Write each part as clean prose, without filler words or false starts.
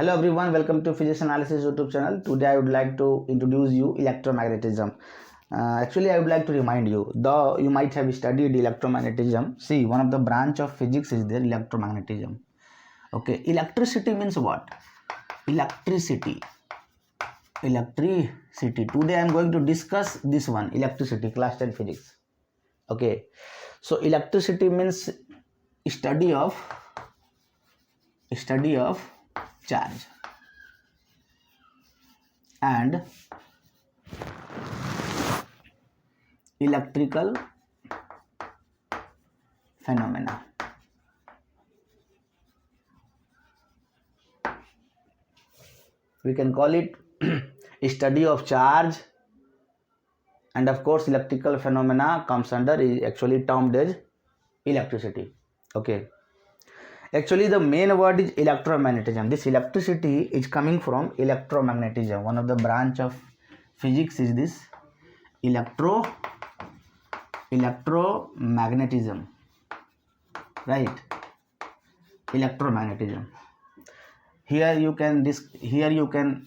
Hello everyone, welcome to Physics Analysis YouTube channel. Today I would like to introduce you electromagnetism. Actually, I would like to remind you, though you might have studied electromagnetism. See, one of the branch of physics is there, electromagnetism. Okay, electricity means what? Electricity. Today I am going to discuss this one, electricity, class 10 physics. Okay, so electricity means study of charge and electrical phenomena. We can call it study of charge, and of course electrical phenomena comes under, is actually termed as electricity. Okay, actually the main word is electromagnetism. This electricity is coming from electromagnetism. One of the branch of physics is this electromagnetism, right? Electromagnetism. Here you can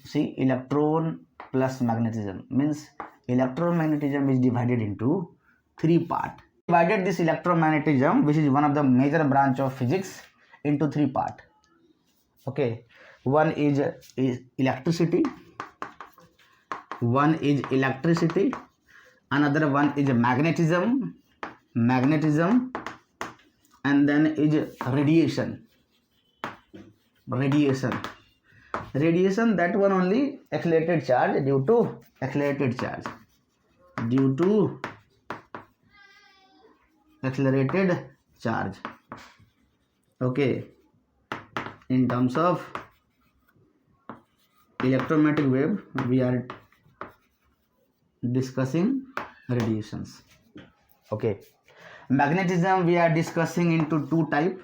see electron plus magnetism, means electromagnetism is divided into three parts. Divided this electromagnetism, which is one of the major branch of physics, into three parts. Okay, one is electricity, another one is magnetism, and then is radiation, that one only accelerated charge, due to accelerated charge. Okay, in terms of electromagnetic wave we are discussing radiations. Okay, magnetism we are discussing into two type.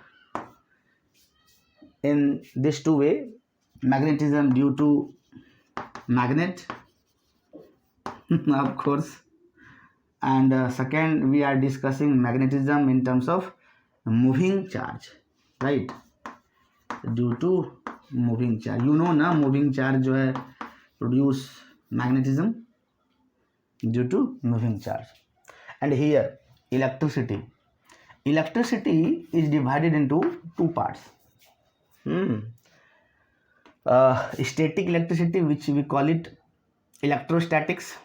In this two way, magnetism due to magnet of course, and second we are discussing magnetism in terms of moving charge, right? Due to moving charge, you know na, moving charge जो है produce magnetism due to moving charge. And here electricity is divided into two parts. Static electricity, which we call it electrostatics.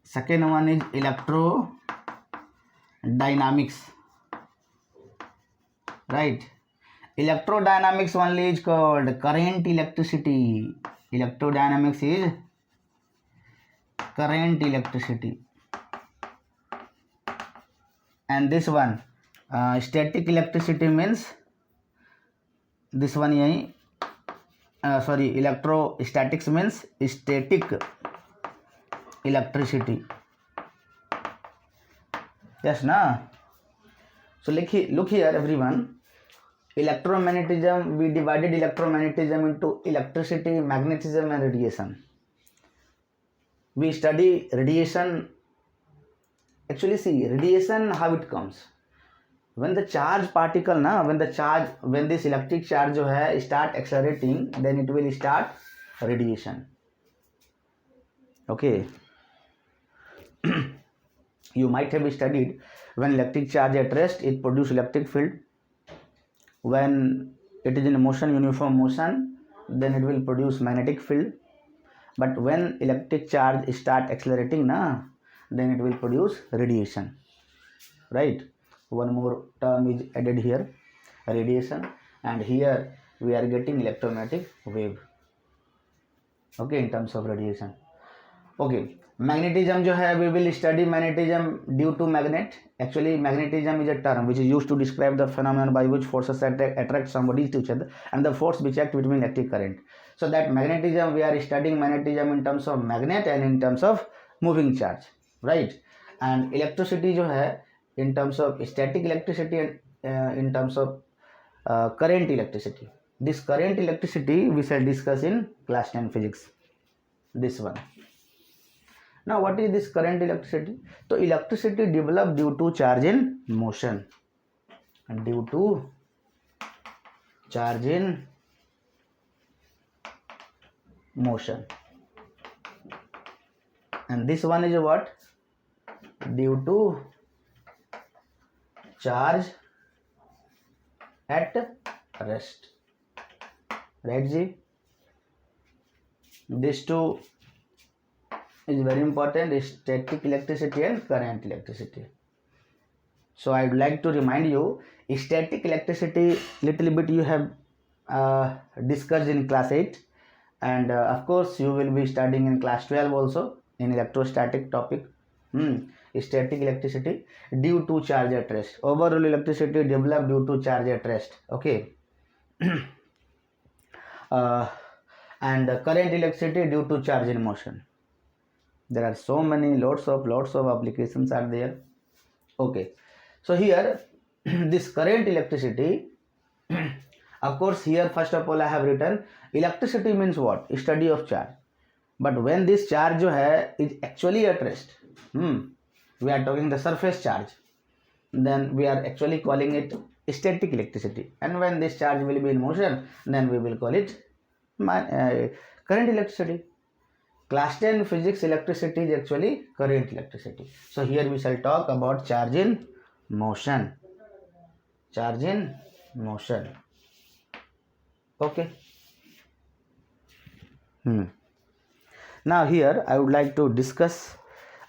Second one is electrodynamics, right? Electrodynamics only is called current electricity. Electrodynamics is current electricity. And this one static electricity means this one yahi, electrostatics means static electricity. Yes na? So look here everyone, electromagnetism, we divided electromagnetism into electricity, magnetism and radiation. We study radiation. Actually, see, radiation, how it comes. When the charge particle when this electric charge जो है start accelerating, then it will start radiation. Okay. You might have studied, when electric charge at rest, it produces electric field. When it is in motion, uniform motion, then it will produce magnetic field. But when electric charge start accelerating then it will produce radiation, right? One more term is added here, radiation, and here we are getting electromagnetic wave. Okay, in terms of radiation. Okay, magnetism जो है, we will study magnetism due to magnet. Actually, magnetism is a term which is used to describe the phenomenon by which forces attract somebody to each other, and the force which act between electric current. So that magnetism, we are studying magnetism in terms of magnet and in terms of moving charge, right? And electricity जो है, in terms of static electricity and in terms of current electricity. This current electricity we shall discuss in class 10 physics, this one. Now what is this current electricity? So electricity developed due to charge in motion, due to charge in motion, and this one is what? Due to charge at rest. Right, Ji? These two is very important, static electricity and current electricity. So I would like to remind you, static electricity little bit you have discussed in class 8, and of course you will be studying in class 12 also in electrostatic topic. Static electricity due to charge at rest. Overall electricity developed due to charge at rest. Okay. And current electricity due to charge in motion. There are so many lots of applications are there. Okay, so here this current electricity, of course here first of all I have written electricity means what? Study of charge. But when this charge is actually at rest, we are talking the surface charge, then we are actually calling it static electricity. And when this charge will be in motion, then we will call it current electricity. Class 10 physics electricity is actually current electricity. So here we shall talk about charge in motion. Charge in motion. Okay. Now here I would like to discuss.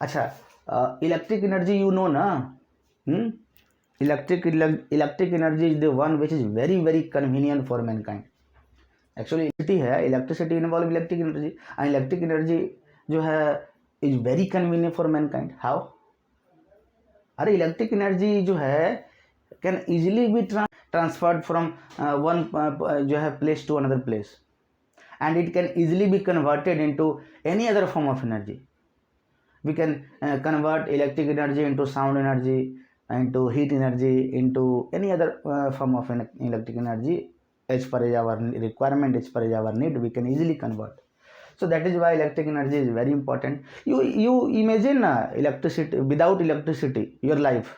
Electric energy, you know na? Electric energy is the one which is very, very convenient for mankind. Actually electricity involve electric energy, and electric energy जो है is very convenient for mankind. How? अरे electric energy जो है can easily be transferred from one जो है place to another place, and it can easily be converted into any other form of energy. We can convert electric energy into sound energy, into heat energy, into any other form of electric energy. As per our requirement, as per our need, we can easily convert. So that is why electric energy is very important. You imagine electricity, without electricity, your life.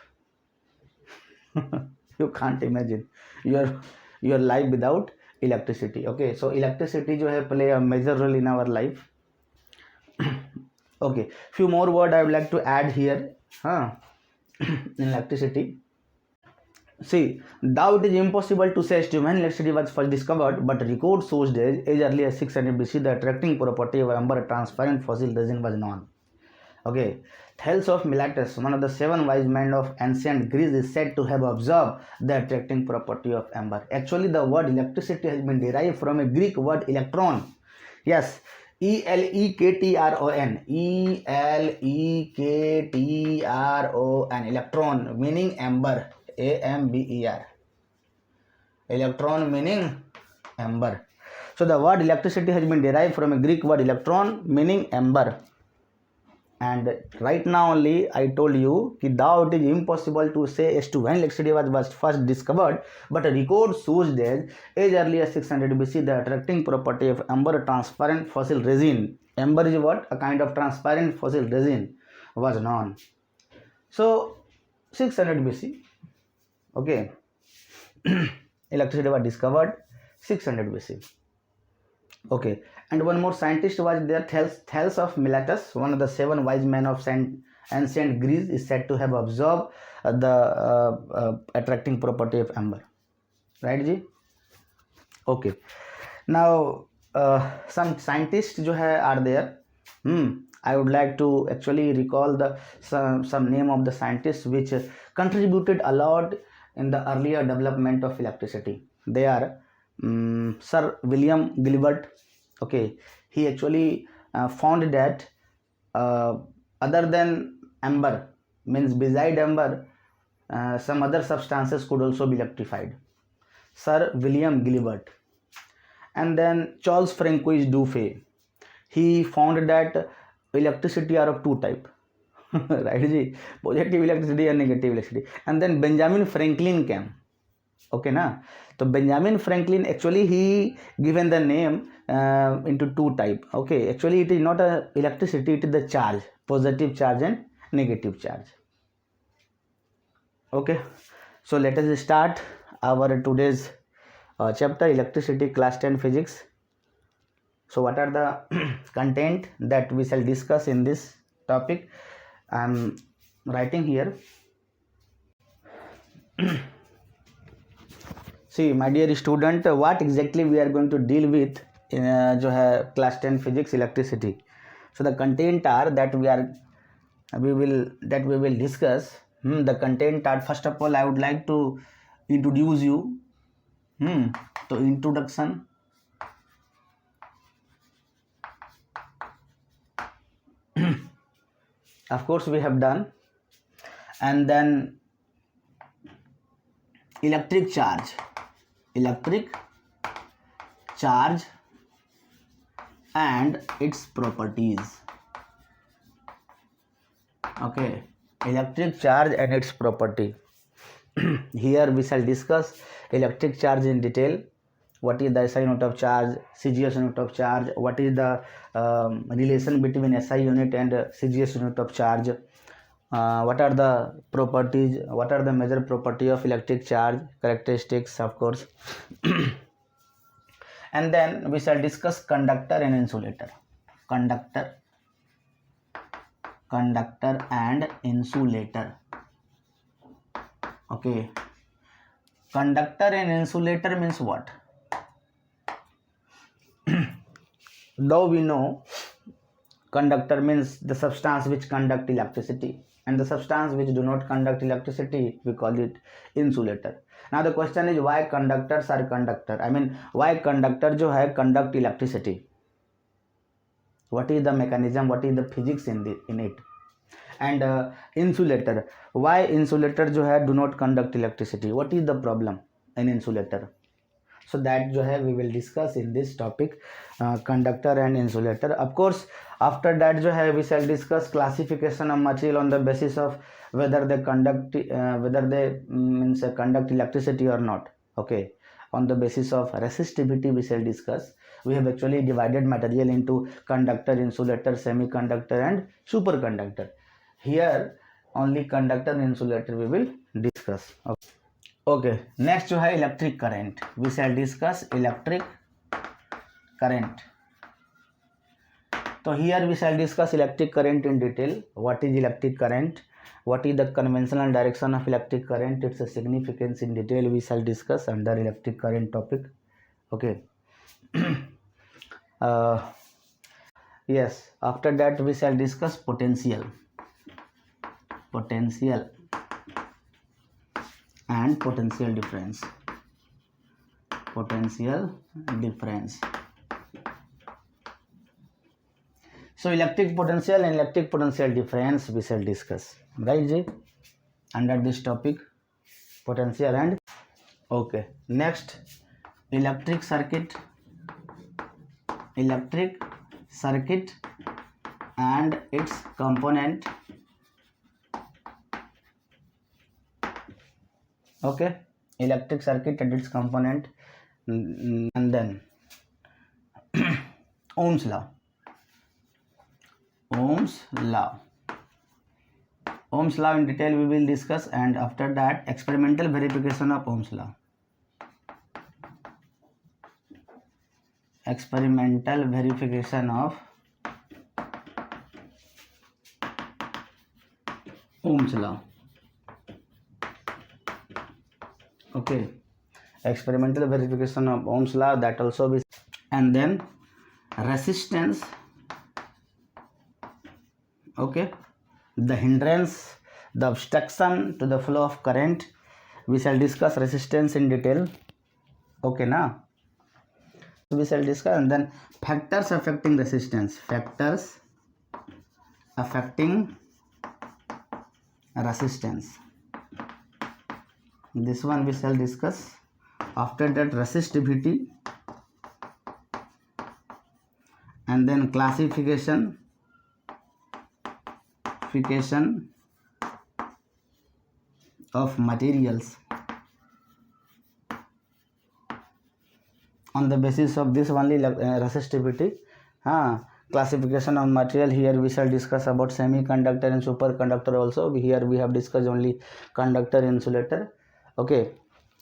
You can't imagine your life without electricity. Okay, so electricity जो है play a major role in our life. Okay, few more words I would like to add here. In electricity. See, though it is impossible to say as to when electricity was first discovered, but record shows that as early as 600 BC, the attracting property of amber, transparent fossil resin was known. Okay, Thales of Miletus, one of the 7 wise men of ancient Greece, is said to have observed the attracting property of amber. Actually, the word electricity has been derived from a Greek word electron. Yes, Elektron. Elektron, electron, meaning amber. Amber. Electron meaning amber. So the word electricity has been derived from a Greek word electron meaning amber. And right now only I told you that though it is impossible to say as to when electricity was first discovered, but a record shows that as early as 600 BC, the attracting property of amber, transparent fossil resin. Amber is what? A kind of transparent fossil resin was known. So 600 BC. Okay. Electricity was discovered 600 BC. Okay, and one more scientist was there, Thales of Miletus, one of the 7 wise men of ancient Greece, is said to have observed the attracting property of amber. Right, Ji? Okay. Now, some scientists जो है are there. I would like to actually recall some name of the scientists which contributed a lot in the earlier development of electricity. They are Sir William Gilbert. Okay, he actually found that other than amber, means beside amber, some other substances could also be electrified. Sir William Gilbert. And then Charles Francois Dufay, he found that electricity are of 2 types. Right, positive electricity and negative electricity. And then Benjamin Franklin came. Okay, na? So Benjamin Franklin, actually he given the name into 2 types. Okay, actually it is not a electricity, it is the charge, positive charge and negative charge. Okay, So let us start our today's chapter, electricity, class 10 physics. So what are the content that we shall discuss in this topic? I am writing here. See, my dear student, what exactly we are going to deal with जो है class 10 physics, electricity. So the content are that we will discuss. The content are, first of all I would like to introduce you to introduction. Of course we have done, and then electric charge and its properties. Okay, electric charge and its property. Here we shall discuss electric charge in detail. What is the SI unit of charge, CGS unit of charge, what is the relation between SI unit and CGS unit of charge, what are the properties, what are the major property of electric charge, characteristics, of course. And then we shall discuss conductor and insulator. Conductor and insulator. Okay, conductor and insulator means what? Though we know conductor means the substance which conduct electricity, and the substance which do not conduct electricity, we call it insulator. Now the question is, why conductors are conductor? I mean, why conductor जो है conduct electricity? What is the mechanism? What is the physics in it? And insulator, why insulator जो है do not conduct electricity? What is the problem in insulator? So that जो है we will discuss in this topic, conductor and insulator. Of course, after that जो है we shall discuss classification of material on the basis of whether they conduct electricity or not. Okay, on the basis of resistivity we shall discuss. We have actually divided material into conductor, insulator, semiconductor and superconductor. Here only conductor and insulator we will discuss. Okay, next जो है electric current. We shall discuss electric current. So here we shall discuss electric current in detail. What is electric current? What is the conventional direction of electric current? Its significance in detail we shall discuss under electric current topic. Okay. Yes. After that we shall discuss potential and potential difference. So electric potential and electric potential difference we shall discuss, right ji, under this topic, potential and okay. Next, electric circuit and its component. Okay, electric circuit and its component, and then Ohm's law in detail we will discuss, and after that experimental verification of Ohm's law. Okay, experimental verification of Ohm's law, that also be. And then resistance. Okay, the hindrance, the obstruction to the flow of current, we shall discuss resistance in detail. Okay na, we shall discuss. And then factors affecting resistance, this one we shall discuss. After that resistivity, and then classification of materials. On the basis of this only resistivity, classification of material, here we shall discuss about semiconductor and superconductor also. Here we have discussed only conductor, insulator. Okay,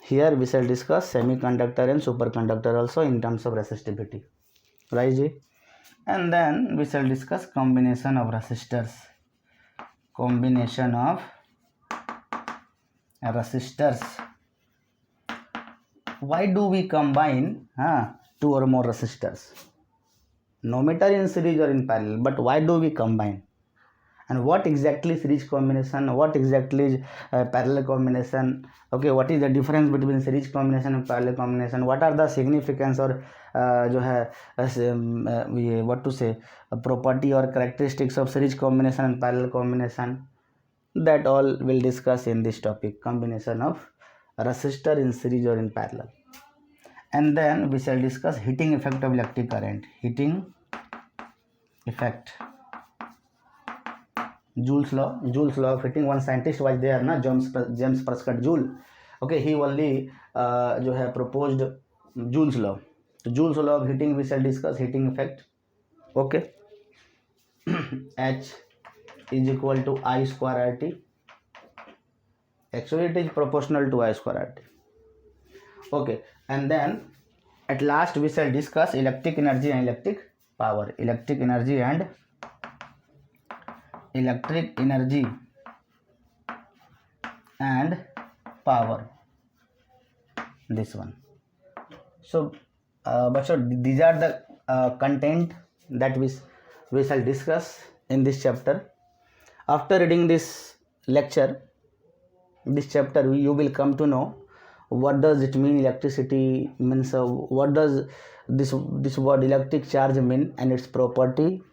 here we shall discuss semiconductor and superconductor also in terms of resistivity, right ji? And then we shall discuss combination of resistors. Combination of resistors. Why do we combine two or more resistors? No matter in series or in parallel, but why do we combine? And what exactly series combination, what exactly is parallel combination? Okay, what is the difference between series combination and parallel combination? What are the significance or जो है ये what to say property or characteristics of series combination and parallel combination? That all will discuss in this topic, combination of resistor in series or in parallel. And then we shall discuss heating effect of electric current. Heating effect. Joule's law of heating. One scientist was there ना, James Prescott Joule. Okay, he only जो है proposed Joule's law. तो Joule's law of heating we shall discuss, heating effect. Okay. H is equal to I square RT. Actually it is proportional to I square RT. Okay, and then at last we shall discuss electric energy and electric power. Electric energy and power. This one. So these are the content that we shall discuss in this chapter. After reading this lecture, this chapter, you will come to know what does it mean electricity means, what does this word electric charge mean and its property,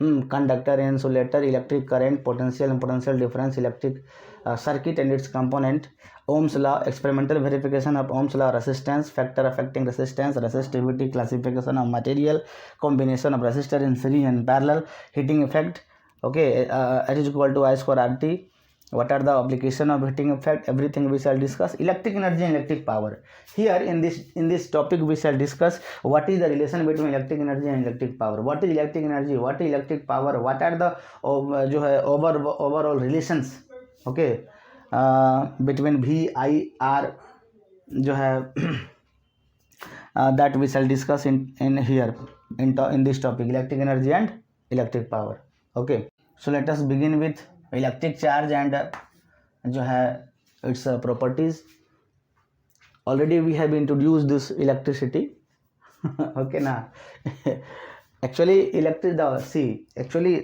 conductor, insulator, electric current, potential and potential difference, electric circuit and its component, Ohm's law, experimental verification of Ohm's law, resistance, factor affecting resistance, resistivity, classification of material, combination of resistor in series and parallel, heating effect. Okay, H is equal to I square RT. What are the application of heating effect? Everything we shall discuss. Electric energy and electric power. Here in this topic we shall discuss what is the relation between electric energy and electric power. What is electric energy? What is electric power? What are the जो है overall relations? Okay, between V, I, R जो है that we shall discuss in here in this topic, electric energy and electric power. Okay, so let us begin with electric charge and जो है its properties. Already we have introduce this electricity. Okay ना. Actually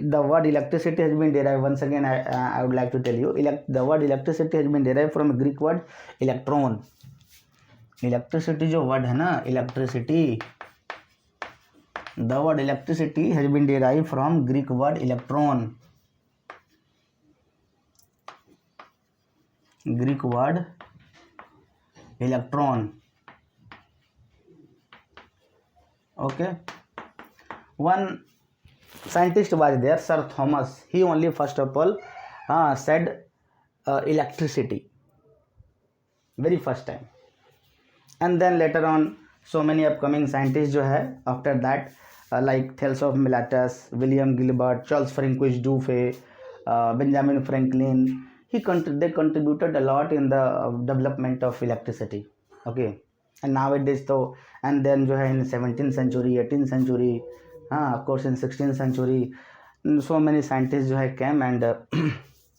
the word electricity has been derived. Once again I would like to tell you, the word electricity has been derived from a Greek word electron. Electricity जो word है ना, electricity, the word electricity has been derived from Greek word electron. Greek word electron. Okay, one scientist was there, Sir Thomas. He only first of all said electricity very first time, and then later on so many upcoming scientists जो है after that like Thales of Miletus, William Gilbert, Charles Francois Dufay, Benjamin Franklin, they contributed a lot in the development of electricity. Okay, and nowadays though, and then जो है in 17th century, 18th century, of course in 16th century, so many scientists जो है came and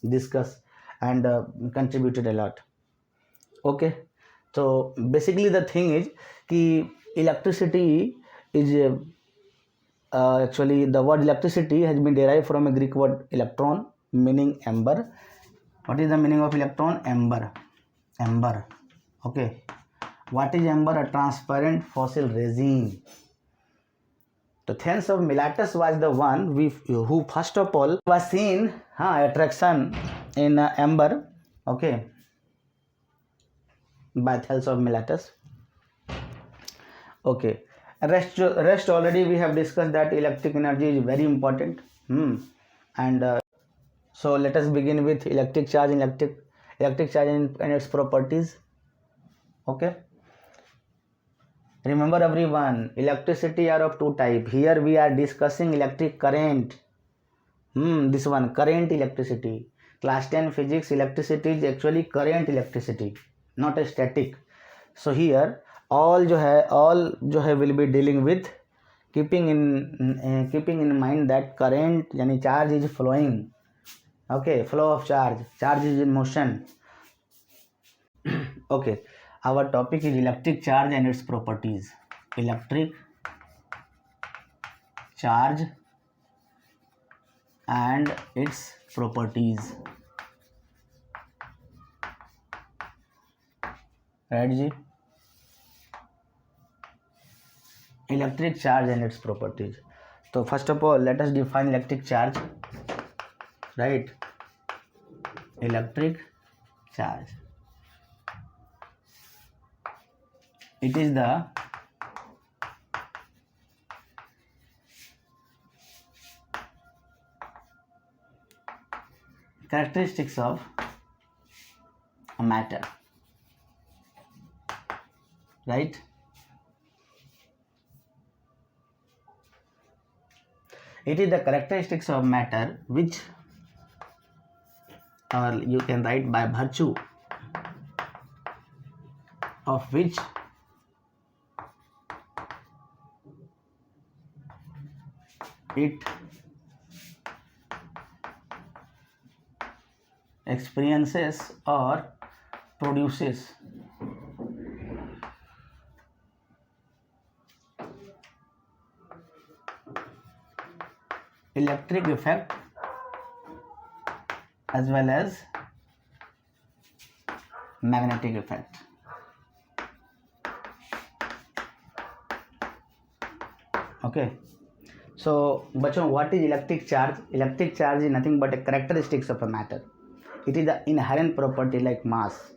discuss and contributed a lot. Okay, so basically the thing is कि electricity is actually the word electricity has been derived from a Greek word electron meaning ember. What is the meaning of electron? Ember. Okay, what is ember? A transparent fossil resin. The Thales of Miletus was the one who first of all was seen attraction in ember. Okay, by Thales of Miletus. Okay, rest already we have discussed that electric energy is very important. And so let us begin with electric charge and its properties. Okay, remember everyone, electricity are of two type. Here we are discussing electric current. This one, current electricity. Class 10 physics, electricity is actually current electricity. not a static. So here all जो है will be dealing with keeping in mind that current यानी charge is flowing. Okay, flow of charge is in motion. Okay, our topic is electric charge and its properties. Electric charge and its properties. Right ji? Electric charge and its properties. So first of all, let us define electric charge. Right? Electric charge. It is the characteristics of a matter. Right? It is the characteristics of matter which, or you can write by virtue of which it experiences or produces electric effect as well as magnetic effect. Okay, so bachon, what is electric charge? Electric charge is nothing but a characteristics of a matter. It is the inherent property like mass.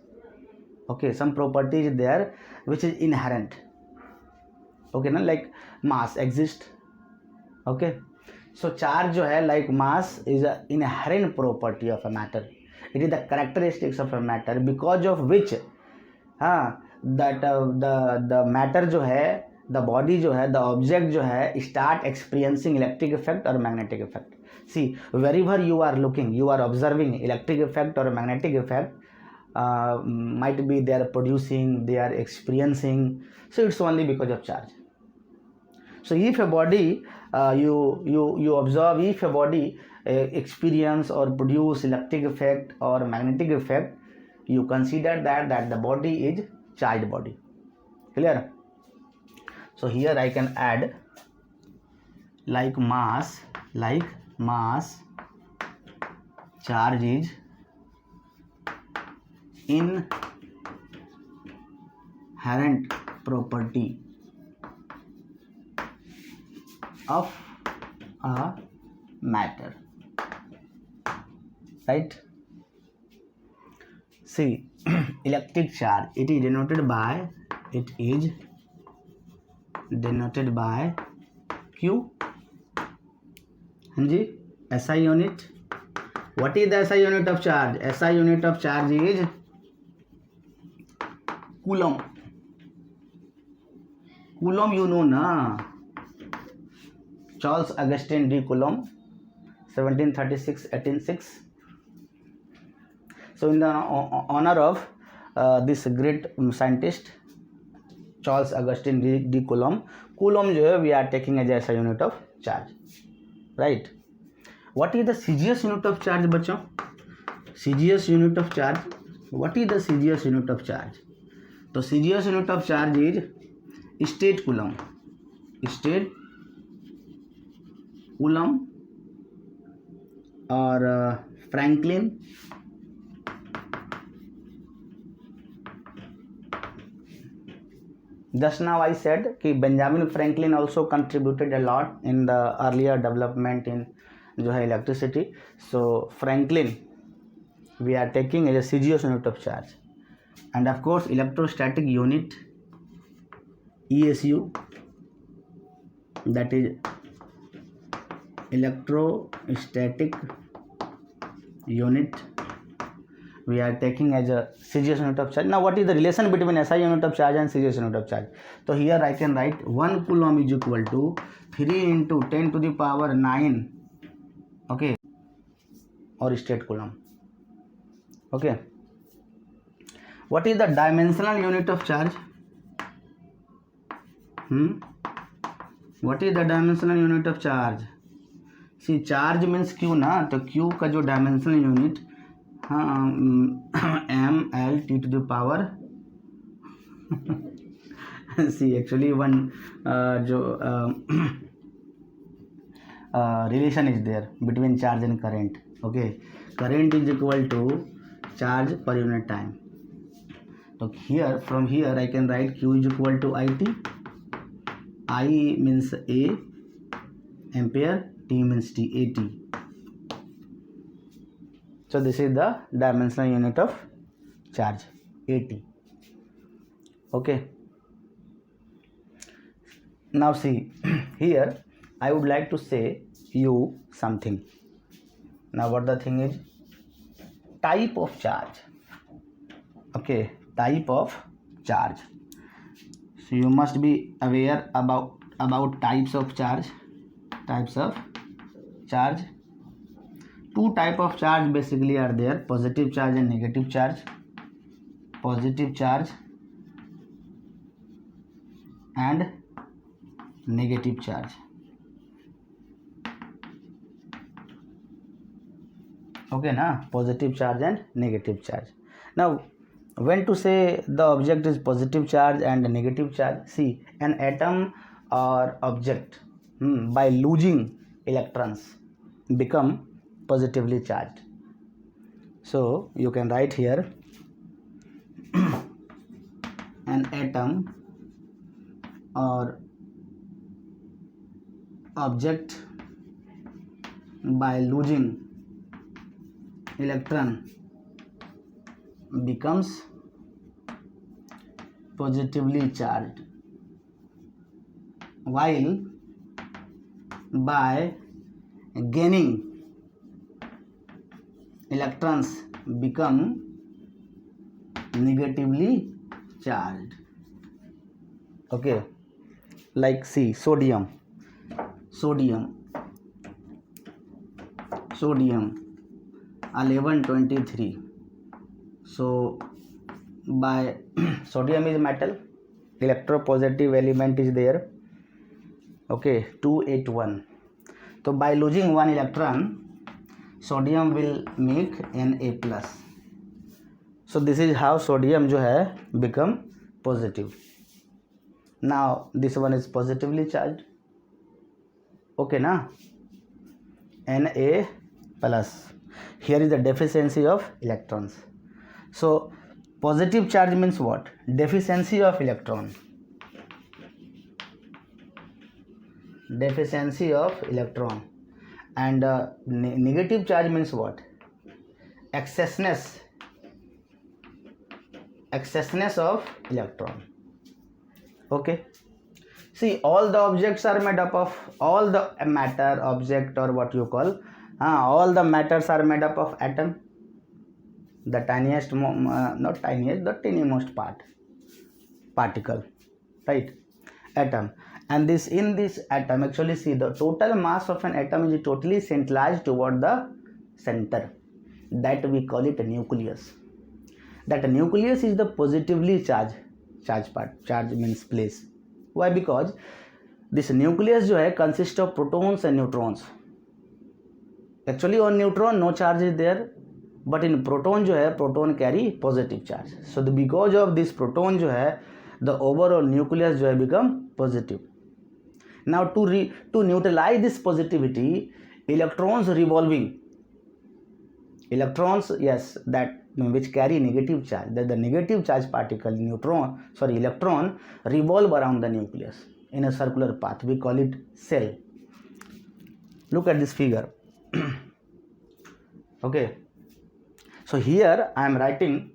Okay, some property is there which is inherent. Okay, na, like mass exist. Okay, so charge जो है like mass is a inherent property of a matter. It is the characteristics of a matter because of which that the matter जो है, the body जो है, the object जो है start experiencing electric effect or magnetic effect. See, wherever you are looking, you are observing electric effect or magnetic effect. Might be they are producing, they are experiencing. So it's only because of charge. So if a body you observe, if a body experience or produce electric effect or magnetic effect, you consider that the body is charged body. Clear? So here I can add like mass charge is inherent property of a matter. Right? See, electric charge, it is denoted by Q. Hanji, SI unit. What is the SI unit of charge? SI unit of charge is Coulomb. Coulomb you know na. Charles Augustin de Coulomb, 1736-1806. So in the honor of this great scientist Charles Augustin de Coulomb, Coulomb जो है we are taking as a unit of charge. Right? What is the CGS unit of charge बच्चों? CGS unit of charge. What is the CGS unit of charge? तो CGS unit of charge is state coulomb. State coulomb or Franklin just now I said कि Benjamin Franklin also contributed a lot in the earlier development in जो है electricity. So Franklin we are taking as a CGS unit of charge, and of course electrostatic unit ESU, that is electrostatic unit we are taking as a CGS unit of charge. Now what is the relation between SI unit of charge and CGS unit of charge? So here I can write 1 coulomb is equal to 3 into 10 to the power 9 or state coulomb. Okay, What is the dimensional unit of charge? What is the dimensional unit of charge? See, charge means q ना, तो q का जो dimensional unit ml to the power see actually one जो relation is there between charge and current. Okay, current is equal to charge per unit time. So here, from here I can write q is equal to it. I means a ampere, t means t, at. So this is the dimensional unit of charge, at. Okay, now see here I would like to say you something. Now what the thing is, type of charge. Okay, type of charge. So you must be aware about types of charge. Types of charge. Two type of charge basically are there: positive charge and negative charge. Positive charge and negative charge. Okay na, positive charge and negative charge. Now when to say the object is positive charge and negative charge? See, an atom or object by losing electrons become positively charged. So you can write here an atom or object by losing electron becomes positively charged, while by gaining electrons become negatively charged. Okay, like see, sodium 1123. So by sodium is metal, electropositive element is there. Okay, 281. So by losing one electron, sodium will make Na+. So this is how sodium जो है become positive. Now this one is positively charged. Okay na, Na+. Here is the deficiency of electrons. So positive charge means what? Deficiency of electron. Deficiency of electron. And negative charge means what? Excessness of electron. Okay, see, all the objects are made up of, all the matter, object, or what you call, all the matters are made up of atom. The tiniest, not tiniest, the tiniest particle, right? Atom. And this, in this atom, actually see, the total mass of an atom is totally centralized toward the center. That we call it a nucleus. That nucleus is the positively charged part. Charge means place. Why? Because this nucleus जो है consists of protons and neutrons. Actually on neutron no charge is there, but in proton जो है, proton carry positive charge. So because of this proton जो है, the overall nucleus जो है become positive. Now to neutralize this positivity, electrons revolving, electrons, yes, that which carry negative charge, that the negative charge particle, electron revolve around the nucleus in a circular path. We call it cell. Look at this figure. Okay, so here I am writing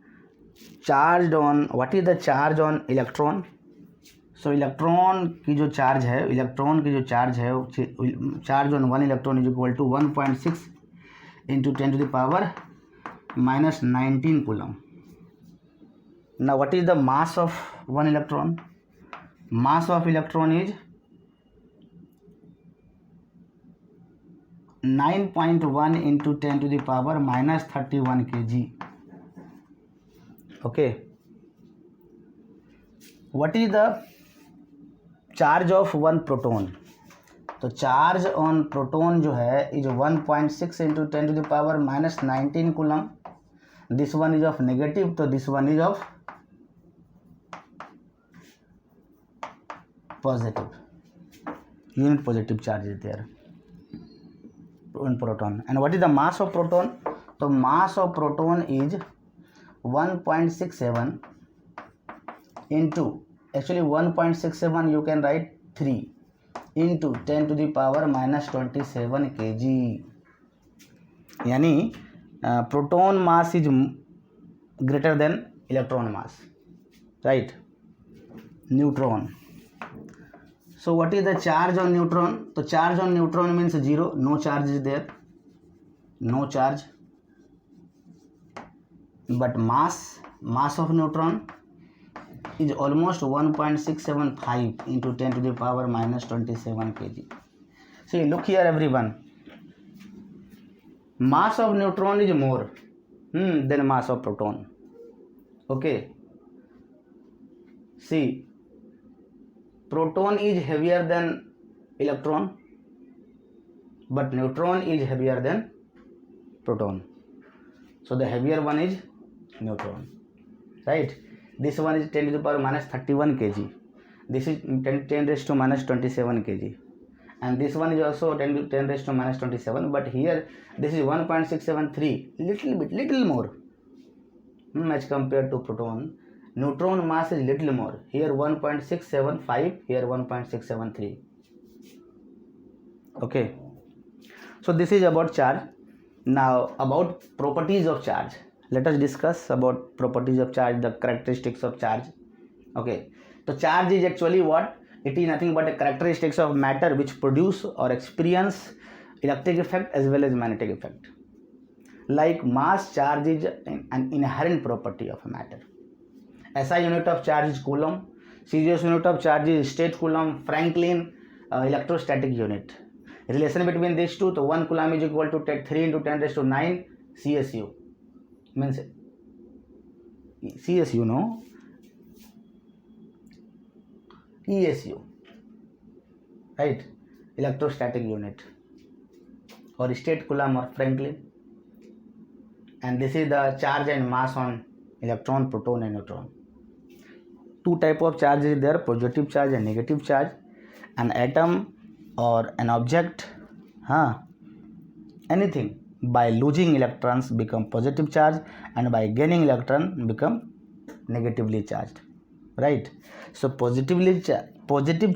charged on, what is the charge on electron? So electron की जो charge है, charge on one electron is equal to 1.6 into 10 to the power minus 19 coulomb. Now what is the mass of one electron? Mass of electron is 9.1 into 10 to the power minus 31 kg. Okay, what is the charge of one proton? तो charge on proton जो है is 1.6 into 10 to the power -19 coulomb. This one is of negative, तो this one is of positive. Unit positive charge is there in proton. And what is the mass of proton? So mass of proton is 1.67 into, actually 1.67 you can write 3 into 10 to the power -27 kg. यानी proton mass is greater than electron mass, right? Neutron. So what is the charge on neutron? So charge on neutron means 0, no charge is there, no charge. But mass of neutron is almost 1.675 into 10 to the power -27 kg. See, look here everyone. Mass of neutron is more than mass of proton. Okay. See, proton is heavier than electron, but neutron is heavier than proton. So the heavier one is neutron, right? This one is 10 to the power -31 kg. This is 10 raised to -27 kg. And this one is also 10 raised to -27, but here this is 1.673, little more as compared to proton. Neutron mass is little more, here 1.675, here 1.673. Okay, so this is about charge. Now about properties of charge, let us discuss about properties of charge, the characteristics of charge. Okay, so charge is actually what? It is nothing but a characteristics of matter which produce or experience electric effect as well as magnetic effect. Like mass, charge is an inherent property of a matter. SI unit of charge is coulomb. CGS unit of charge is state coulomb. Franklin electrostatic unit. Relation between these two, so 1 coulomb is equal to 3 into 10 raised to 9 CSU. Means CSU, no? ESU, right? Electrostatic unit, or state coulomb or Franklin. And this is the charge and mass on electron, proton and neutron. Two type of charge is there, positive charge and negative charge. An atom or an object, anything by losing electrons become positive charge, and by gaining electron become negatively charged, right? So positive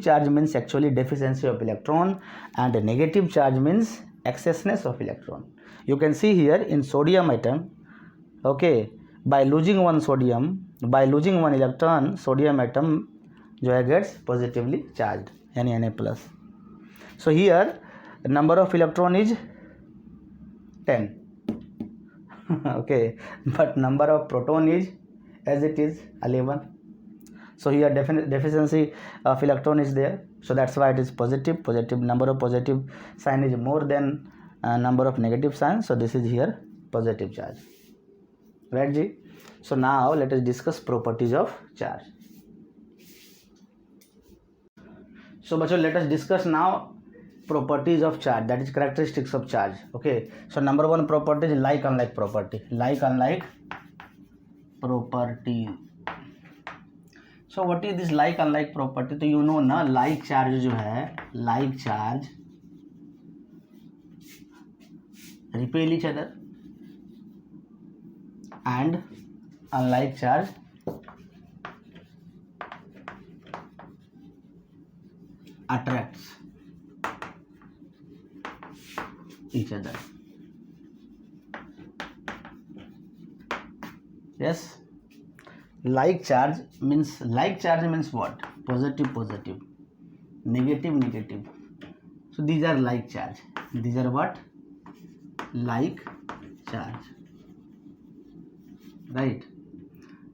charge means actually deficiency of electron, and negative charge means excessness of electron. You can see here in sodium atom, okay, by losing one electron, sodium atom जो है gets positively charged, यानी Na plus. So here number of electron is 10 okay, but number of proton is as it is 11. So here deficiency of electron is there, so that's why it is positive. Number of positive sign is more than number of negative signs, so this is here positive charge, right G? So now let us discuss properties of charge. So bachcho, let us discuss now properties of charge, that is characteristics of charge. Okay, so number one property is like unlike property. So what is this like unlike property? तो you know ना, like charge जो है, like charge repel each other and unlike charge attracts each other. Yes, like charge means what? Positive, negative. So these are like charge. These are what? Like charge, right?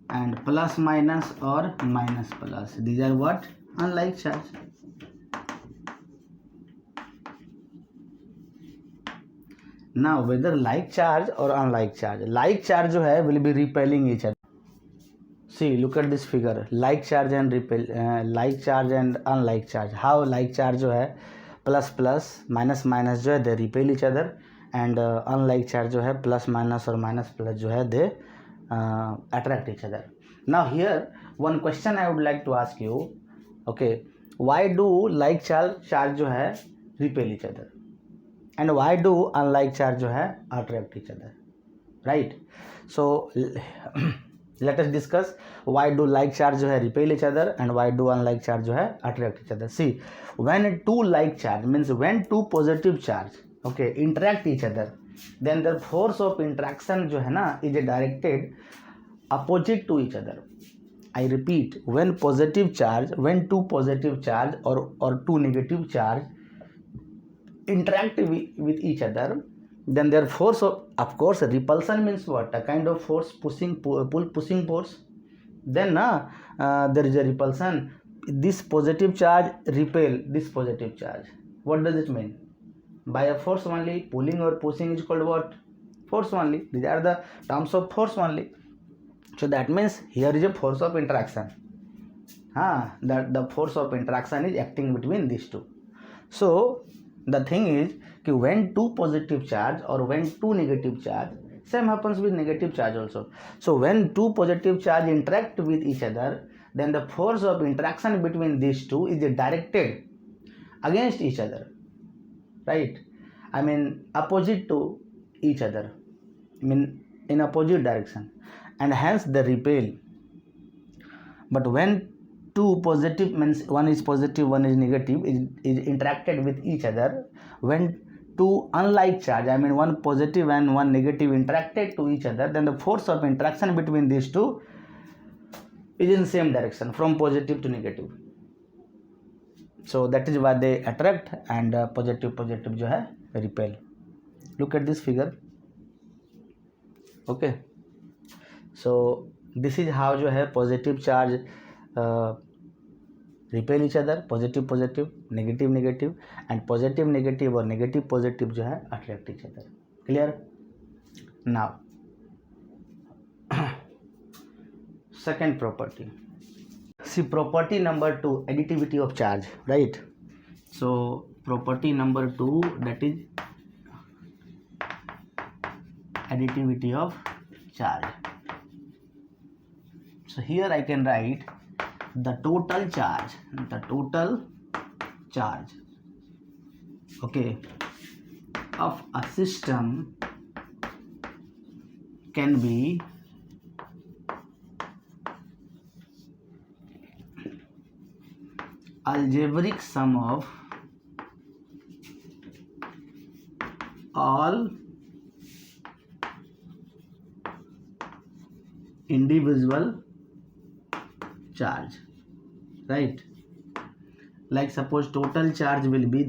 And plus minus or minus plus, these are what? Unlike charge. Now whether like charge or unlike charge, like charge जो है will be repelling each other. See, look at this figure. Like charge and repel, like charge and unlike charge. How like charge जो है plus plus minus minus जो है they repel each other, and unlike charge जो है plus minus और minus plus जो है they attract each other. Now here one question I would like to ask you. Okay, why do like charge जो है repel each other and why do unlike charge जो है attract each other, right? So let us discuss why do like charge जो है repel each other and why do unlike charge जो है attract each other. See, when two like charge means when two positive charge okay interact each other, then the force of interaction जो है ना is directed opposite to each other. I repeat, when two positive charge or two negative charge interact with each other, then their force of course repulsion means what, a kind of force pushing force. Then there is a repulsion. This positive charge repel this positive charge. What does it mean? By a force only. Pulling or pushing is called what? Force only. These are the terms of force only. So that means here is a force of interaction. That the force of interaction is acting between these two. So the thing is कि when two positive charge or when two negative charge, same happens with negative charge also. So when two positive charge interact with each other, then the force of interaction between these two is directed against each other, right? I mean opposite to each other, I mean in opposite direction, and hence they repel. But when two positive means one is positive, one is negative, is interacted with each other, when two unlike charge, I mean one positive and one negative interacted to each other, then the force of interaction between these two is in same direction, from positive to negative. So that is why they attract and positive जो है repel. Look at this figure. Okay, so this is how जो है positive charge repel each other, positive, negative, and positive or negative जो है attract each other. Clear? Now second property. See, property number 2, additivity of charge, right? So property number 2, that is additivity of charge. So here I can write the total charge, okay, of a system can be algebraic sum of all individual charge, right? Like suppose total charge will be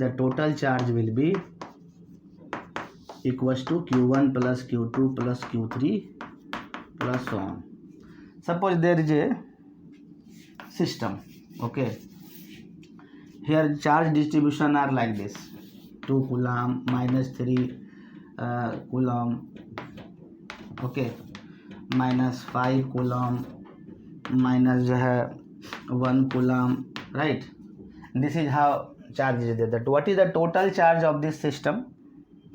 equals to q1 plus q2 plus q3 plus so on. Suppose there is a system, okay, here charge distribution are like this: 2 coulomb, -3 coulomb, okay, -5 coulomb, minus जो है 1 coulomb, right? This is how charge is there. That what is the total charge of this system?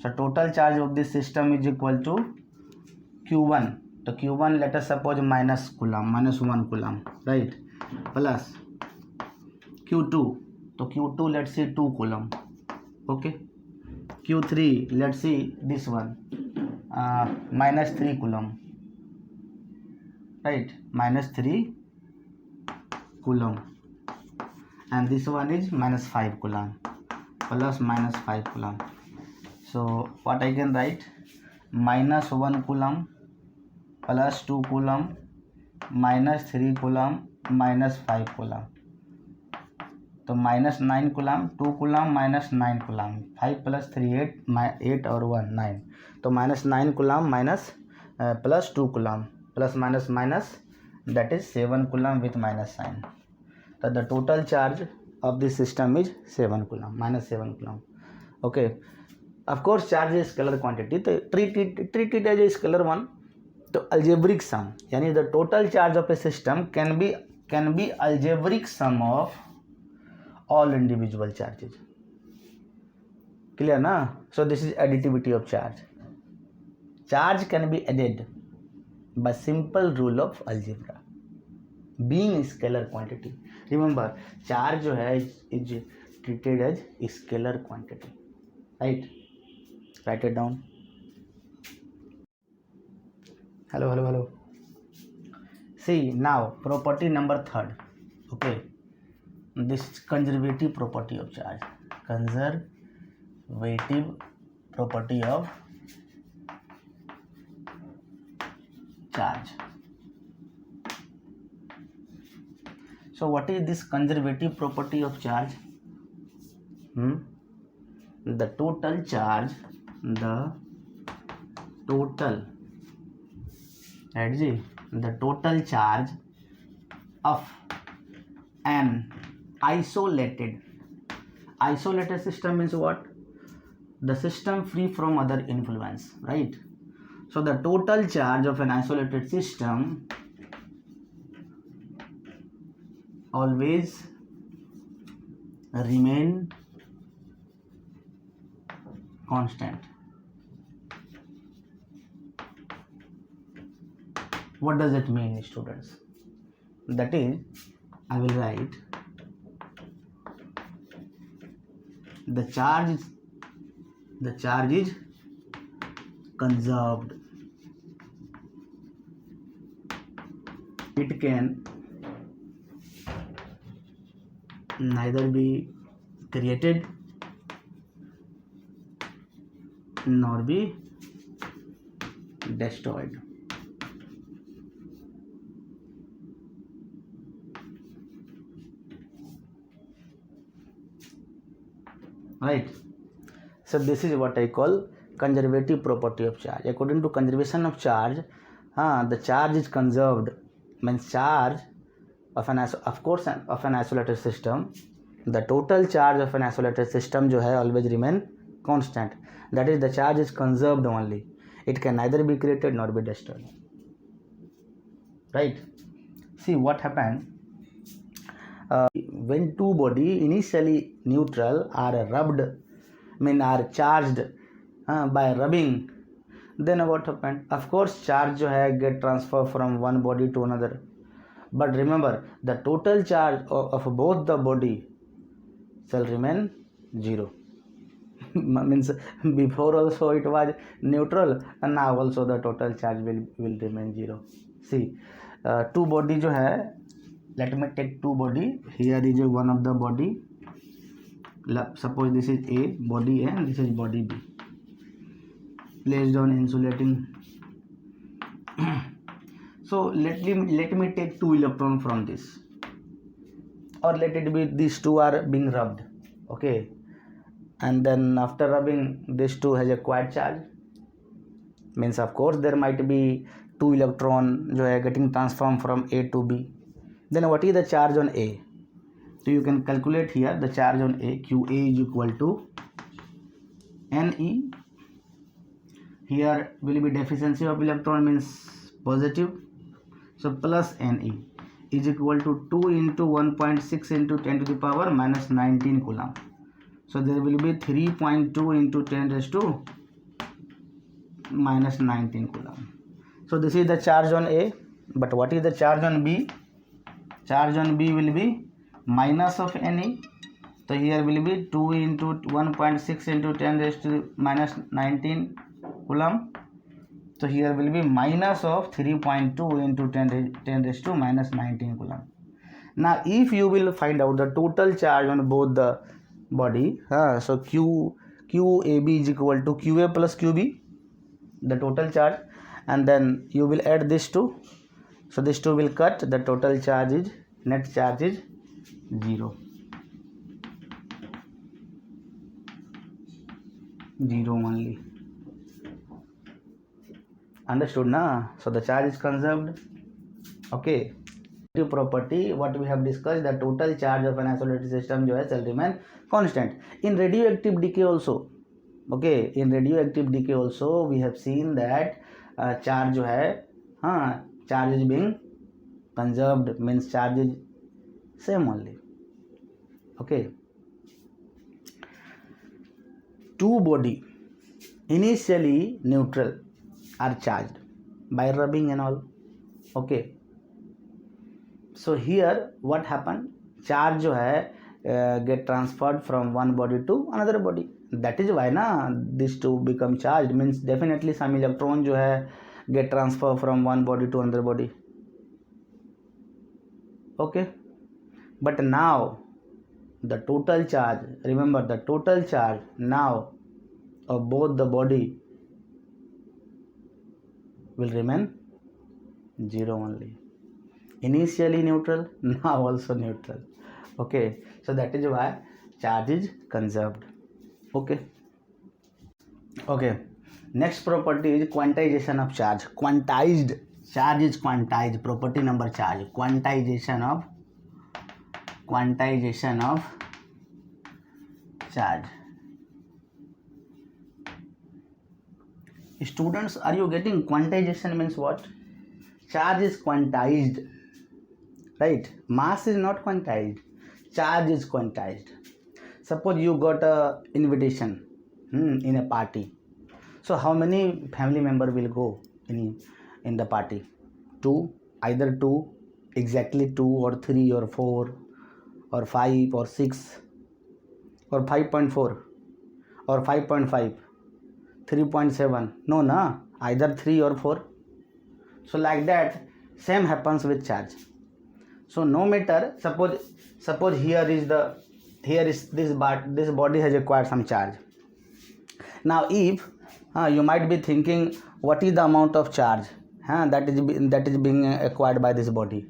So total charge of this system is equal to q1. So q1 let us suppose -1 coulomb, right? Plus q2. So q2 let's say 2 coulomb, okay. q3 let's see this one -3 coulomb, right? -3 coulomb, and this one is -5 coulomb plus -5 coulomb. So what I can write, -1 coulomb plus 2 coulomb -3 coulomb -5 coulomb. तो -9 coulomb, 2 coulomb -9 coulomb, 5 plus 3 8 और 1 9. तो -9 coulomb minus plus 2 coulomb plus minus that is 7 coulomb with minus sign. So the total charge of this system is 7 coulomb, -7 coulomb. Okay, of course charge is scalar quantity, तो treat it as a scalar one. तो algebraic sum यानी the total charge of a system can be algebraic sum of all individual charges. Clear ना? So this is additivity of charge. Charge can be added by simple rule of algebra being scalar quantity. Remember charge जो है is treated as scalar quantity, right? Write it down. Hello. See now property number 3rd. Okay, this is conservative property of charge. Conservative property of charge. So what is this conservative property of charge? The total charge, the total charge of an isolated system means what? The system free from other influence, right? So the total charge of an isolated system always remain constant. What does it mean, students? That is, I will write the charge is conserved. It can neither be created nor be destroyed. Right? So this is what I call conservative property of charge. According to conservation of charge, the charge is conserved. Means charge of an isolated system, the total charge of an isolated system जो है always remain constant. That is, the charge is conserved only. It can neither be created nor be destroyed. Right? See what happened when two body initially neutral are rubbed, are charged by rubbing. Then what happened? Of course charge जो है get transfer from one body to another. But remember, the total charge of both the body shall remain 0. Means before also it was neutral and now also the total charge will remain 0. See, two body जो है, let me take two body. Here is one of the body. Suppose this is A, body A, and this is body B. Placed on insulating. So let me take 2 electron from this, or let it be these two are being rubbed. Okay, and then after rubbing, this two has acquired charge. Means of course there might be 2 electron जो है getting transformed from A to B. Then what is the charge on A? So you can calculate here the charge on A. QA is equal to NE. Here will be deficiency of electron, means positive. So plus Ne is equal to 2 into 1.6 into 10 to the power minus 19 coulomb. So there will be 3.2 into 10 raised to minus 19 coulomb. So this is the charge on A. But what is the charge on B? Charge on B will be minus of Ne. So here will be 2 into 1.6 into 10 raised to minus 19 coulomb. So here will be minus of 3.2 into 10 raised to minus 19 coulomb. Now if you will find out the total charge on both the body, so QAB is equal to QA plus QB, the total charge, and then you will add this two. So this two will cut, the total charge is, net charge is 0. 0 only. Understood na? So the charge is conserved. Okay. Property what we have discussed, the total charge of an isolated system जो है shall remain constant. In radioactive decay also, okay, in radioactive decay also we have seen that charge जो है charge is being conserved means charge is same only. Okay, two body initially neutral are charged by rubbing and all. Okay, so here what happened, charge जो है get transferred from one body to another body. That is why ना these two become charged, means definitely some electron जो है get transfer from one body to another body. Okay, but now the total charge, remember the total charge now of both the body will remain zero only. Initially neutral, now also neutral. Okay, so that is why charge is conserved. Okay, next property is quantization of charge. Quantized charge is quantized. Property number charge, quantization of charge. Students, are you getting? Quantization means what? Charge is quantized, right? Mass is not quantized, charge is quantized. Suppose you got a invitation in a party. So how many family member will go in the party? Two, either two, exactly 2 or 3 or 4 or 5 or 6 or 5.4 or 5.5, 3.7. No, na, either 3 or 4. So like that, same happens with charge. So no matter, suppose here is this body has acquired some charge. Now if you might be thinking, what is the amount of charge that is being acquired by this body?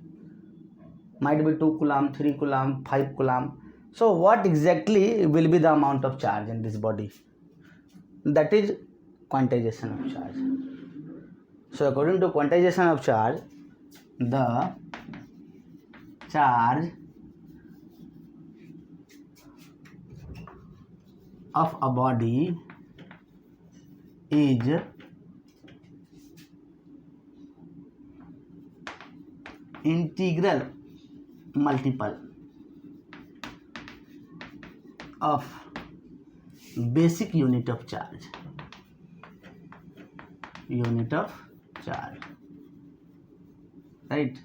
Might be 2 coulomb, 3 coulomb, 5 coulomb. So what exactly will be the amount of charge in this body? That is quantization of charge. So according to quantization of charge, the charge of a body is integral multiple of basic unit of charge. Right?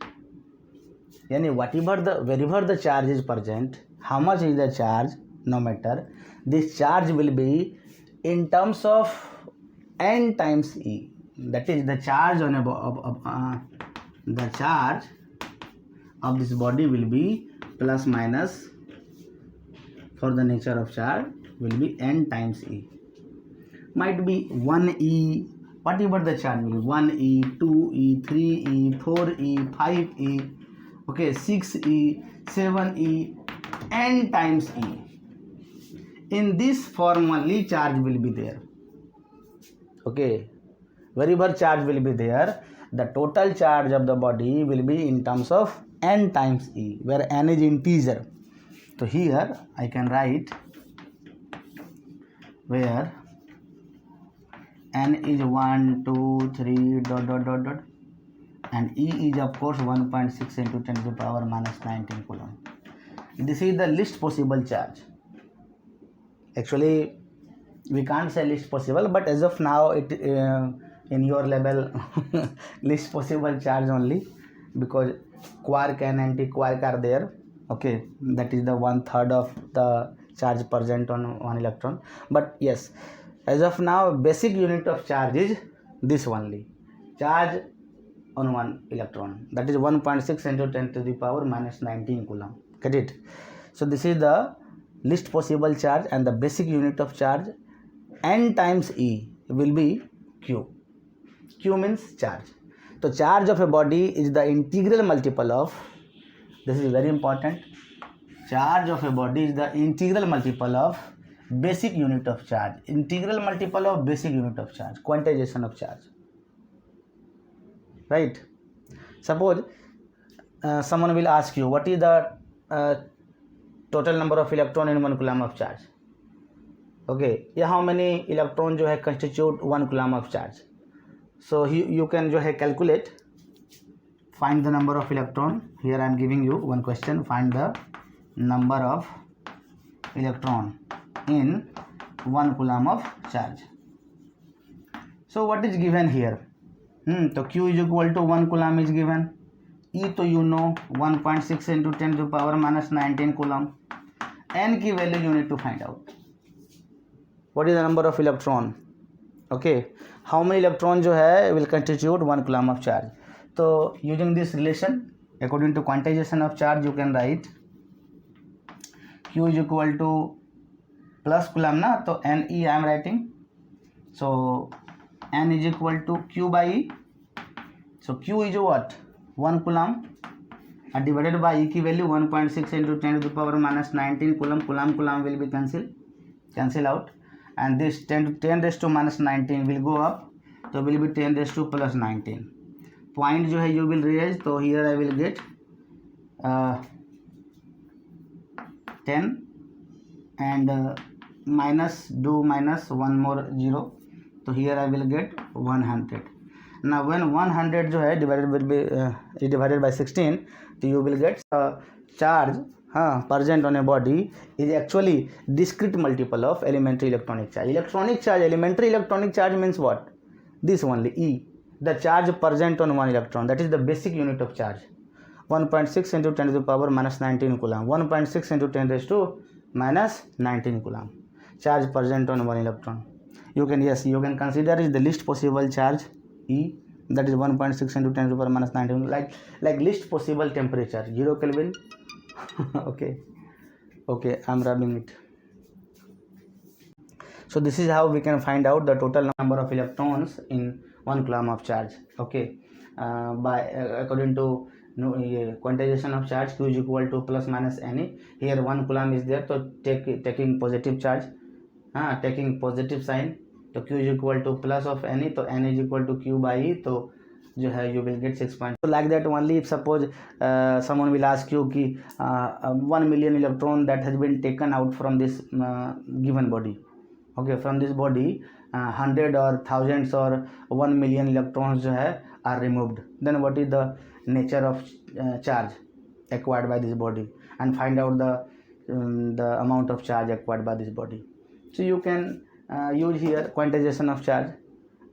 Yani wherever the charge is present, how much is the charge, no matter, this charge will be in terms of n times E. That is the charge on the charge of this body will be plus minus, for the nature of charge will be n times E. Might be 1E, whatever the charge will be, 1E, 2E, 3E, 4E, 5E, okay, 6E, 7E, n times E. In this form only charge will be there. Okay, wherever charge will be there, the total charge of the body will be in terms of n times E, where n is integer. So here I can write where n is 1, 2, 3 dot dot dot dot, and E is of course 1.6 into 10 to the power minus 19 coulomb. This is the least possible charge. Actually we can't say least possible, but as of now it in your level least possible charge only, because quark and anti-quark are there. Okay, that is the 1/3 of the charge present on one electron. But yes, as of now basic unit of charge is this only, charge on one electron, that is 1.6 into 10 to the power minus 19 coulomb. Get it? So this is the least possible charge, and the basic unit of charge n times E will be Q. Q means charge. So charge of a body is the integral multiple of, this is very important, charge of a body is the integral multiple of basic unit of charge. Integral multiple of basic unit of charge, quantization of charge. Right? Suppose someone will ask you, what is the total number of electron in 1 coulomb of charge? Okay, yeah, how many electron जो है constitute 1 coulomb of charge? So you can जो है calculate find the number of electron. Here I am giving you one question. Find the number of electron in 1 coulomb of charge. So what is given here? So Q is equal to 1 coulomb is given. E तो you know 1.6 into 10 to the power minus 19 coulomb. N की value you need to find out. What is the number of electron? Okay, how many electron जो है will constitute 1 coulomb of charge. So using this relation, according to quantization of charge, you can write Q is equal to plus coulomb ना, तो Ne I am writing. So N is equal to Q by E. So Q is what? 1 coulomb divided by E की value 1.6 into 10 to the power minus 19 coulomb. Coulomb will be cancel out, and this 10 raised to minus 19 will go up, so will be 10 raised to plus 19. Point जो है you will raise, so here I will get 10 and minus one more 0, so here I will get 100. Now when 100 जो है divided by 16, so you will get charge present on a body is actually discrete multiple of elementary electronic charge. Elementary electronic charge means what? This only, E, the charge present on one electron, that is the basic unit of charge. 1.6 into 10 to the power minus 19 coulomb. 1.6 into 10 raised to minus 19 coulomb. Charge present on one electron. You can consider is the least possible charge, E, that is 1.6 into 10 to the power minus 19, like least possible temperature, 0 Kelvin. Okay, I'm rubbing it. So this is how we can find out the total number of electrons in 1 coulomb of charge. Okay, according to quantization of charge, Q is equal to plus minus Ne. Here 1 coulomb is there, so taking positive charge, taking positive sign, तो Q is equal to plus of Ne, तो N is equal to Q by E, तो जो है you will get 6. So like that only, if suppose someone will ask you कि 1 million electron that has been taken out from this given body, okay, from this body 100 or thousands or 1 million electrons जो है are removed, then what is the nature of charge acquired by this body, and find out the amount of charge acquired by this body. So you can use here quantization of charge.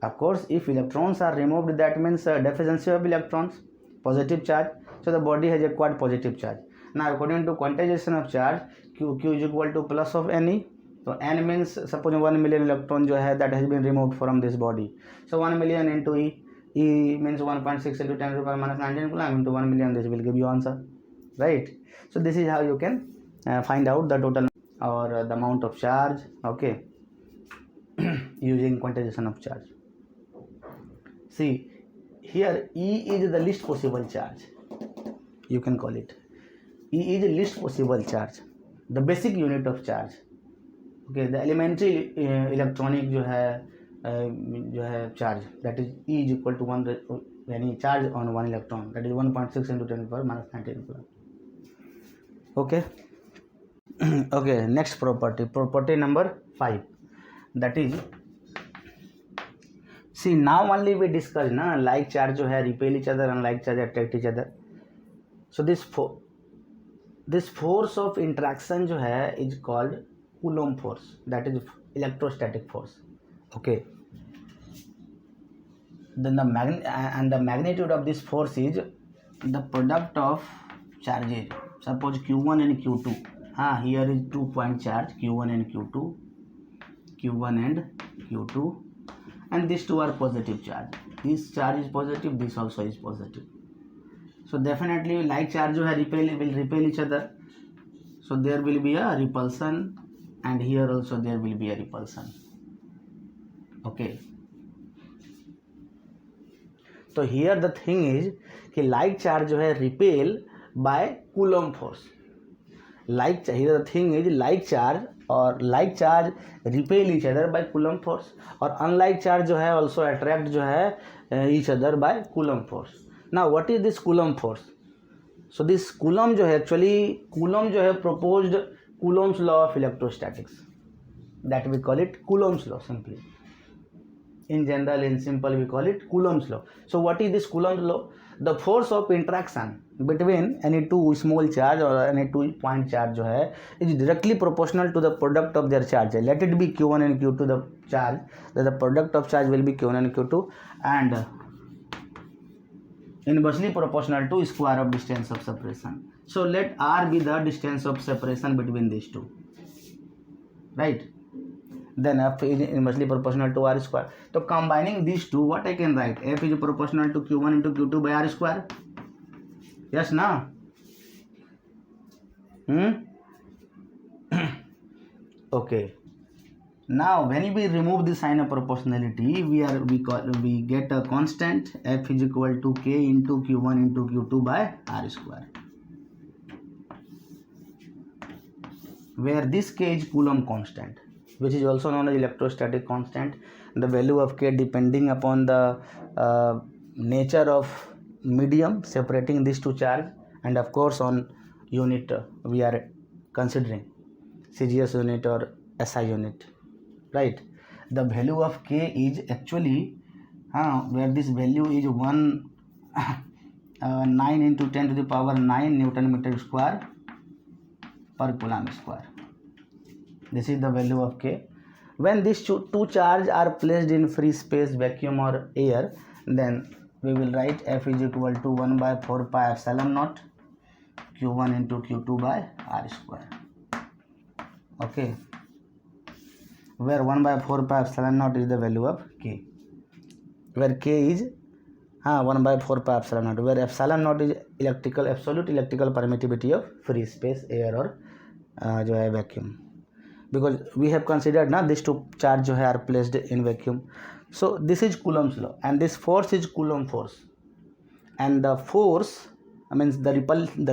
Of course, if electrons are removed, that means deficiency of electrons, positive charge, so the body has acquired positive charge. Now according to quantization of charge, Q is equal to plus of Ne, so N means suppose 1 million electron जो है that has been removed from this body, so 1 million into E means 1.6 into 10 to the power minus 19 coulomb into 1 million, this will give you answer, right? So this is how you can find out the total or the amount of charge, okay, using quantization of charge. See here, E is the least possible charge, you can call it. E is the least possible charge, the basic unit of charge. Okay, the elementary electronic जो है charge, that is E is equal to 1, any charge on 1 electron, that is 1.6 into 10 to the power minus 19 coulomb. Okay. Okay, next property number 5, that is, see now only we discuss ना, like charge जो है repel each other, unlike charge attract each other. So this force of interaction जो है is called Coulomb force, that is electrostatic force. Okay, then the magnitude of this force is the product of charges. Suppose Q1 and Q2, here is 2 point charge, Q1 and Q2, and these two are positive charge. This charge is positive, this also is positive. So definitely like charge जो है will repel each other, so there will be a repulsion, and here also there will be a repulsion. Okay, so here the thing is कि like charge जो है repel by Coulomb force. Here the thing is like charge repel each other by Coulomb force, और unlike charge जो है also attract जो है each other by Coulomb force. Now what is this Coulomb force? So this Coulomb जो है actually proposed Coulomb's law of electrostatics, that we call it Coulomb's law simply. In general, in simple, we call it Coulomb's law. So what is this Coulomb's law? the force of interaction between any two small charge or any 2 point charge जो है is directly proportional to the product of their charge. Let it be q1 and q2 the charge, that the product of charge will be q1 and q2 and inversely proportional to square of distance of separation. So let r be the distance of separation between these two, right? Then f is inversely proportional to r square. So combining these two, what I can write? F is proportional to q1 into q2 by r square. Yes, na? Okay. Now when we remove the sign of proportionality, we get a constant f is equal to k into q1 into q2 by r square, where this k is Coulomb constant, which is also known as electrostatic constant. The value of k depending upon the nature of medium separating these two charge, and of course on unit we are considering CGS unit or SI unit, right? The value of k is actually where this value is 9 into 10 to the power 9 Newton meter square per Coulomb square. This is the value of k. When these two charges are placed in free space, vacuum or air, then we will write f is equal to 1 by 4 pi epsilon naught q1 into q2 by r square. Okay, where 1 by 4 pi epsilon naught is the value of k, where k is 1 by 4 pi epsilon naught, where epsilon naught is absolute electrical permittivity of free space, air or जो है vacuum, because we have considered ना these two charge जो है are placed in vacuum. So this is Coulomb's law, and this force is Coulomb force, and the force means the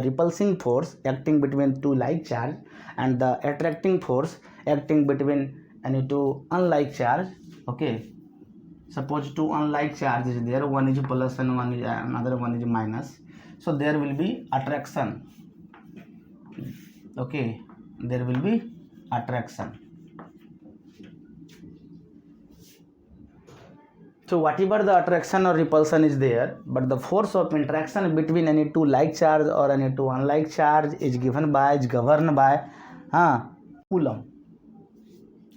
repulsing force acting between two like charge and the attracting force acting between any two unlike charge. Okay, suppose two unlike charge is there, one is plus and one is another one is minus, so there will be attraction. Okay, there will be attraction. So whatever the attraction or repulsion is there, but the force of interaction between any two like charge or any two unlike charge is governed by Coulomb,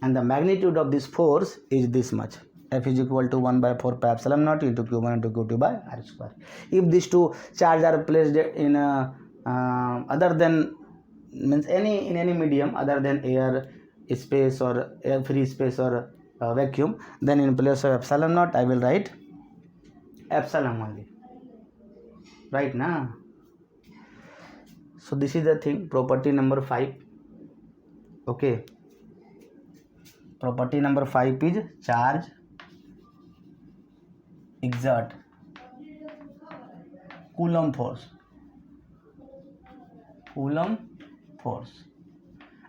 and the magnitude of this force is this much. F is equal to 1 by 4 pi epsilon naught into q1 into q2 by r square. If these two charges are placed in other than means in any medium other than air, space or air free space or vacuum, then in place of epsilon naught I will write epsilon only, right na? So this is the thing, property number 5. Okay, property number 5 is charge exert Coulomb force,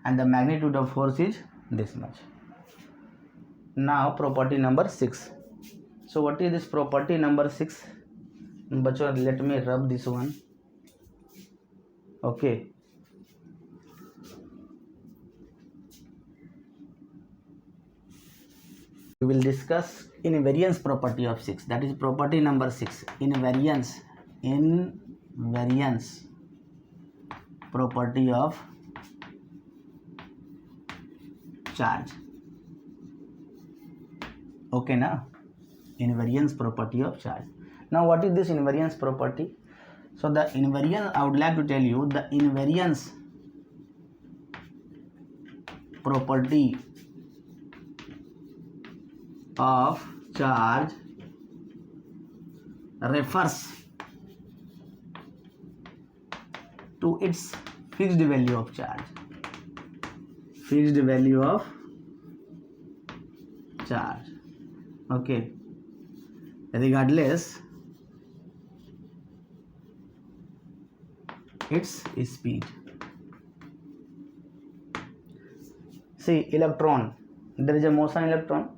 and the magnitude of force is this much. Now property number 6. So what is this property number 6? Bachcho, let me rub this one. Okay, we will discuss invariance property of 6. That is property number 6, invariance property of charge. Okay na, invariance property of charge. Now what is this invariance property? So the invariance, I would like to tell you, the invariance property of charge refers to its fixed value of charge, okay, regardless its speed. See, electron, there is a motion electron.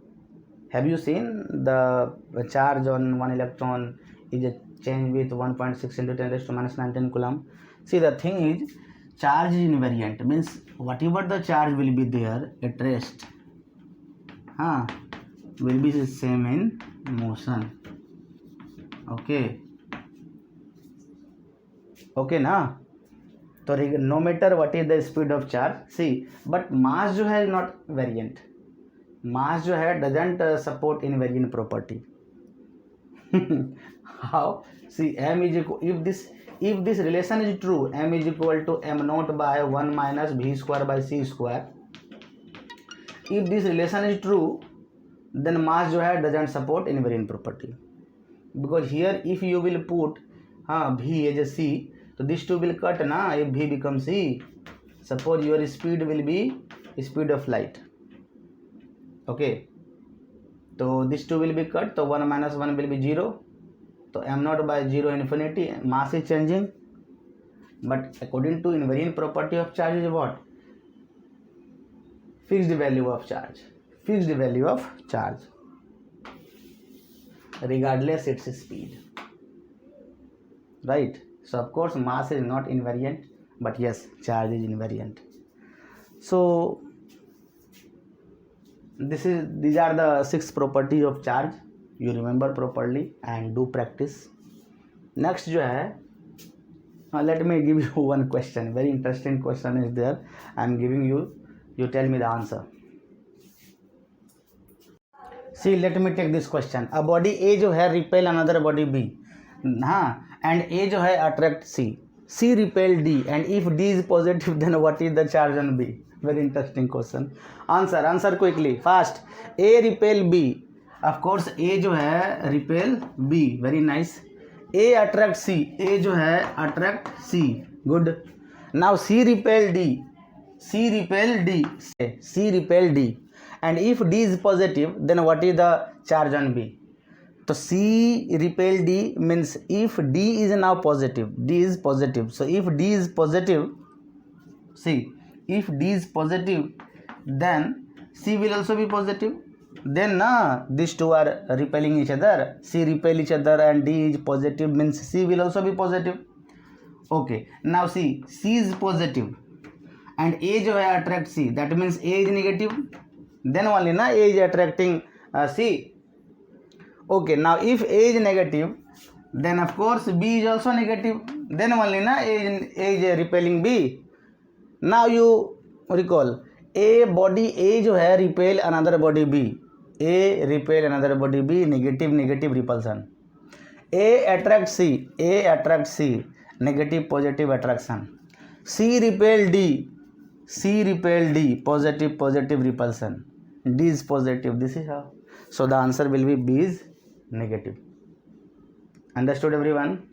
Have you seen the charge on one electron is a change with 1.6 into 10 raised to minus 19 Coulomb? See, the thing is, charge is invariant, means whatever the charge will be there at rest will be the same in motion. Okay, okay ना. तो no matter what is the speed of charge, see but mass जो है not variant. Mass जो है doesn't support invariant property. How, see m is equal, if this relation is true, m is equal to m naught by 1 minus v square by c square, if this relation is true then mass जो है doesn't support invariant property, because here if you will put v as a c, so this two will cut na, if v becomes c, suppose your speed will be speed of light, okay, तो this two will be cut, तो 1 minus 1 will be 0, तो m naught by 0 infinity, mass is changing, but according to invariant property of charge is what? Fixed value of charge, fixed value of charge regardless its speed, right? So of course mass is not invariant, but yes, charge is invariant. So these are the 6 properties of charge. You remember properly and do practice. Next जो है, let me give you one question, very interesting question is there. I am giving you, you tell me the answer. See, let me take this question. A body A जो है repel another body B, हाँ, and A जो है attract C, C repel D, and if D is positive then what is the charge on B? Very interesting question. Answer quickly, fast. A repel B, of course A जो है repel B, very nice. A attract C, A जो है attract C, good. Now C repel D, C repel D, C repel D, and if D is positive then what is the charge on B? तो C repel D means if D is now positive, D is positive, so if D is positive, see, if D is positive then C will also be positive, then these two are repelling each other, C repel each other and D is positive means C will also be positive. Okay, now see, C is positive and A जो है attract C, that means A is negative, then only A is attracting C. Okay, now if A is negative then of course B is also negative, then only A is repelling B. Now you recall, A body A जो है repel another body B, A repel another body B, negative repulsion. A attract C, A attract C, negative positive attraction. C repel D, C repel D, positive repulsion. D is positive, this is how. So the answer will be B is negative. Understood everyone?